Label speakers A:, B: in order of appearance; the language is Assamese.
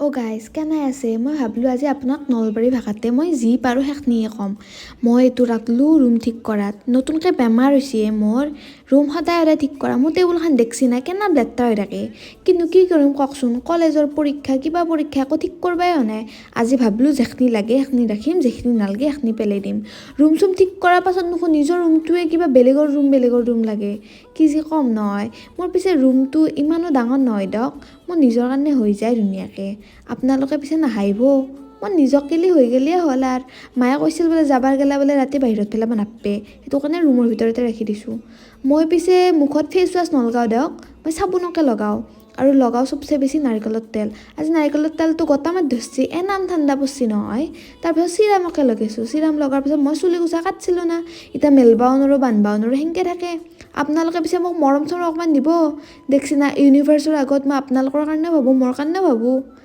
A: অ' গাইজ কেনে আছে? মই ভাবিলোঁ আজি আপোনাক নলবাৰী ভাষাতে মই যি পাৰোঁ সেইখিনিয়ে ক'ম। মই এইটো ৰাখলোঁ ৰুম ঠিক কৰাত। নতুনকৈ বেমাৰ হৈছে মোৰ। ৰুম সদায় সদায় ঠিক কৰা। মোৰ টেবুলখন দেখছি নাই কেনে লেতেৰা হৈ থাকে। কিন্তু কি কৰিম কওকচোন, কলেজৰ পৰীক্ষা কিবা পৰীক্ষা একো ঠিক কৰিবই হোৱা নাই। আজি ভাবিলোঁ যিখিনি লাগে সেইখিনি ৰাখিম, যিখিনি নালাগে সেইখিনি পেলাই দিম। ৰুম চুম ঠিক কৰাৰ পাছত দেখোন নিজৰ ৰুমটোৱে কিবা বেলেগৰ ৰুম লাগে। কি যি ক'ম নহয়। মোৰ পিছে ৰুমটো ইমানো ডাঙৰ নহয় দিয়ক। মোৰ নিজৰ কাৰণে হৈ যায় ধুনীয়াকৈ। আপোনালোকে পিছে নাহাঁহিব। মই নিজকেলি হৈ গ'লেই হ'ল আৰু। মায়ে কৈছিল বোলে যাবাৰ গেলা বোলে ৰাতি বাহিৰত পেলাব নাপবে। সেইটো কাৰণে ৰুমৰ ভিতৰতে ৰাখি দিছোঁ। মই পিছে মুখত ফেচ ৱাছ নলগাওঁ দিয়ক। মই চাবোনকে লগাওঁ। আৰু লগাওঁ চবচে বেছি নাৰিকলৰ তেল। আজি নাৰিকলৰ তেলটো গোটামাত ধৰিছে, এনাম ঠাণ্ডা পৰিছে নহয়। তাৰপিছত চিৰামকে লগাইছোঁ। চিৰাম লগাৰ পিছত মই চুলি কোচা কাটিছিলোঁ না। এতিয়া মেলবাও নোৱাৰোঁ, বান্ধবাও নোৱাৰোঁ, সেনেকৈ থাকে। আপোনালোকে পিছে মোক মৰম চৰম অকণমান দিব। দেখছি না ইউনিভাৰ্চৰ আগত মই আপোনালোকৰ কাৰণেও ভাবোঁ, মোৰ কাৰণেও ভাবোঁ।